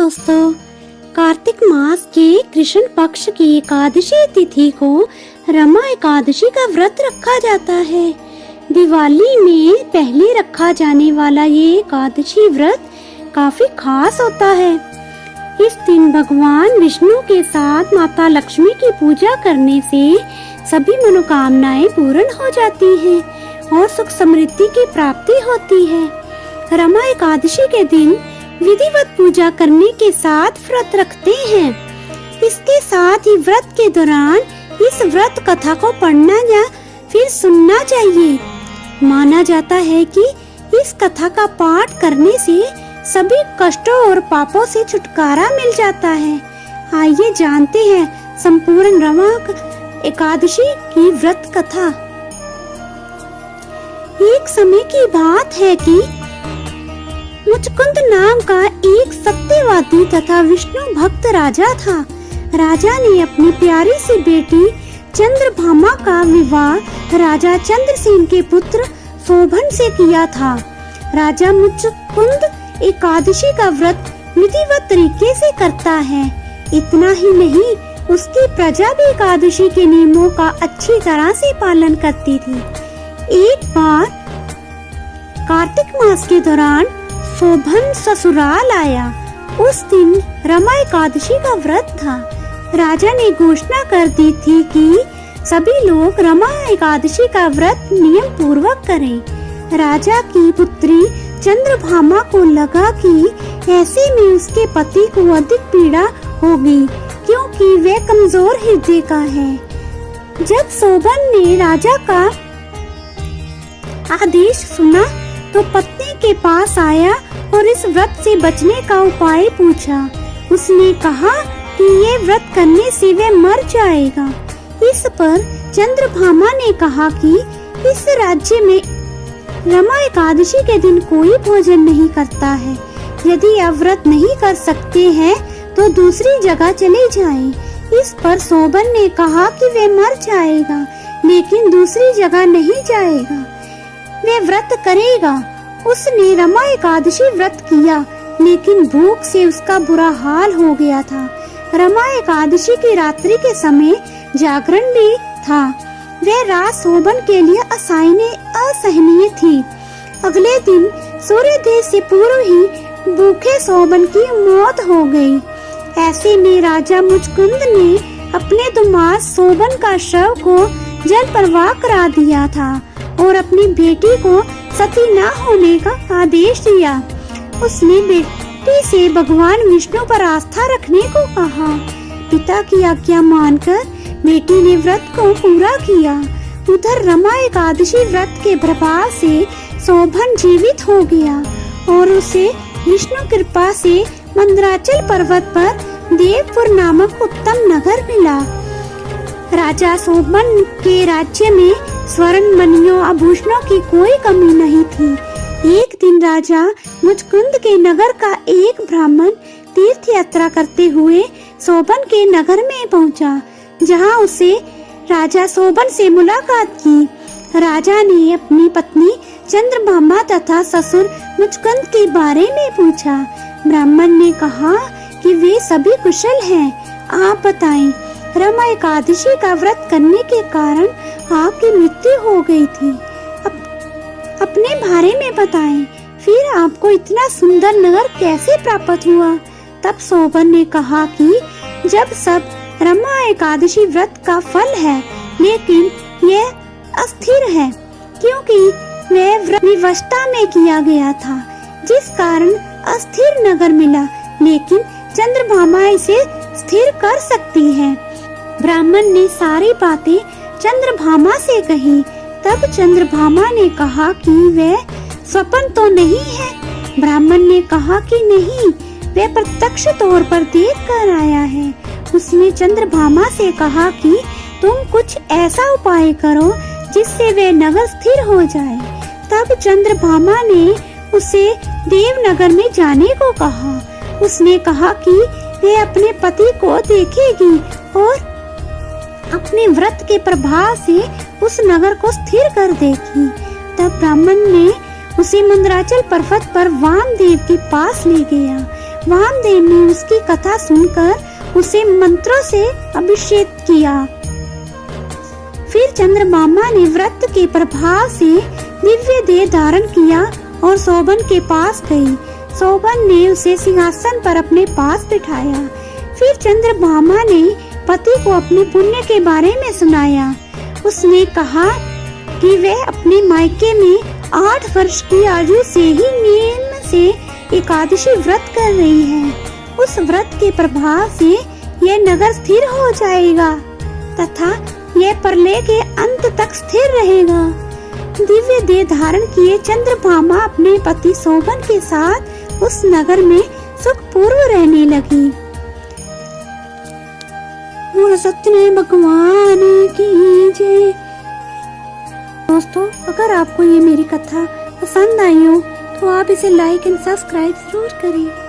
दोस्तों, कार्तिक मास के कृष्ण पक्ष की एकादशी तिथि को रमा एकादशी का व्रत रखा जाता है। दिवाली में पहले रखा जाने वाला ये एकादशी व्रत काफी खास होता है। इस दिन भगवान विष्णु के साथ माता लक्ष्मी की पूजा करने से सभी मनोकामनाएं पूर्ण हो जाती हैं और सुख समृद्धि की प्राप्ति होती है। रमा एकादशी के दिन विधिवत पूजा करने के साथ व्रत रखते हैं। इसके साथ ही व्रत के दौरान इस व्रत कथा को पढ़ना या फिर सुनना चाहिए। माना जाता है कि इस कथा का पाठ करने से सभी कष्टों और पापों से छुटकारा मिल जाता है। आइए जानते हैं संपूर्ण रमा एकादशी की व्रत कथा। एक समय की बात है कि मुचकुंद नाम का एक सत्यवादी तथा विष्णु भक्त राजा था। राजा ने अपनी प्यारी सी बेटी चंद्रभामा का विवाह राजा चंद्रसेन के पुत्र शोभन से किया था। राजा मुचकुंद एकादशी का व्रत विधिवत तरीके से करता है। इतना ही नहीं, उसकी प्रजा भी एकादशी के नियमों का अच्छी तरह से पालन करती थी। एक बार कार्तिक मास के दौरान शोभन ससुराल आया। उस दिन रमा एकादशी का व्रत था। राजा ने घोषणा कर दी थी कि सभी लोग रमा एकादशी का व्रत नियम पूर्वक करें। राजा की पुत्री चंद्रभामा को लगा कि ऐसे में उसके पति को अधिक पीड़ा होगी, क्योंकि वह कमजोर हृदय का है। जब शोभन ने राजा का आदेश सुना तो पत्नी के पास आया और इस व्रत से बचने का उपाय पूछा। उसने कहा कि ये व्रत करने से वह मर जाएगा। इस पर चंद्रभामा ने कहा कि इस राज्य में रमा एकादशी के दिन कोई भोजन नहीं करता है। यदि आप व्रत नहीं कर सकते हैं तो दूसरी जगह चले जाएं। इस पर शोभन ने कहा कि वह मर जाएगा, लेकिन दूसरी जगह नहीं जाएगा, वह व्रत करेगा। उसने रमा एकादशी व्रत किया, लेकिन भूख से उसका बुरा हाल हो गया था। रमा एकादशी की रात्रि के समय जागरण भी था। वह रात शोभन के लिए असहनीय थी। अगले दिन सूर्योदय से पूर्व ही भूखे शोभन की मौत हो गई। ऐसे में राजा मुचकुंद ने अपने दामाद शोभन का शव को जल प्रवाह करा दिया था और अपनी बेटी को सती न होने का आदेश दिया। उसने बेटी से भगवान विष्णु पर आस्था रखने को कहा। पिता की आज्ञा मानकर बेटी ने व्रत को पूरा किया। उधर रमा एकादशी व्रत के प्रभाव से शोभन जीवित हो गया और उसे विष्णु कृपा से मंदराचल पर्वत पर देवपुर नामक उत्तम नगर मिला। राजा शोभन के राज्य में स्वर्ण मणियों आभूषणों की कोई कमी नहीं थी। एक दिन राजा मुचकुंद के नगर का एक ब्राह्मण तीर्थ यात्रा करते हुए शोभन के नगर में पहुंचा, जहां उसे राजा शोभन से मुलाकात की। राजा ने अपनी पत्नी चंद्रभामा तथा ससुर मुचकुंद के बारे में पूछा। ब्राह्मण ने कहा कि वे सभी कुशल हैं। आप बताएं, रमा एकादशी का व्रत करने के कारण आपकी मृत्यु हो गई थी। अपने बारे में बताएं, फिर आपको इतना सुंदर नगर कैसे प्राप्त हुआ? तब शोभन ने कहा कि जब सब रमा एकादशी व्रत का फल है, लेकिन यह अस्थिर है, क्योंकि वह व्रत विवशता में किया गया था, जिस कारण अस्थिर नगर मिला, लेकिन चंद्रभामा इसे स्थिर कर सकती है। ब्राह्मण ने सारी बातें चंद्रभामा से कही। तब चंद्रभामा ने कहा कि वह स्वप्न तो नहीं है। ब्राह्मण ने कहा कि नहीं, वह प्रत्यक्ष तौर पर देख कर आया है। उसने चंद्रभामा से कहा कि तुम कुछ ऐसा उपाय करो जिससे वह नगर स्थिर हो जाए। तब चंद्रभामा ने उसे देवनगर में जाने को कहा। उसने कहा कि वह अपने पति को देखेगी और अपने व्रत के प्रभाव से उस नगर को स्थिर कर देगी। तब ब्राह्मण ने उसे मंदराचल पर्वत पर वामदेव के पास ले गया। वामदेव ने उसकी कथा सुनकर उसे मंत्रों से अभिषेक किया। फिर चंद्रभामा ने व्रत के प्रभाव से दिव्य देह धारण किया और शोभन के पास गई। शोभन ने उसे सिंहासन पर अपने पास बिठाया। फिर चंद्रभामा ने पति को अपने पुण्य के बारे में सुनाया। उसने कहा कि वह अपने मायके में 8 वर्ष की आयु से ही नियम से एकादशी व्रत कर रही है। उस व्रत के प्रभाव से यह नगर स्थिर हो जाएगा तथा यह प्रलय के अंत तक स्थिर रहेगा। दिव्य देह धारण किए चंद्रभामा अपने पति शोभन के साथ उस नगर में सुखपूर्व रहने लगी। बोलो सत्य भगवान की जय। दोस्तों, अगर आपको ये मेरी कथा पसंद आई हो तो आप इसे लाइक एंड सब्सक्राइब जरूर करें।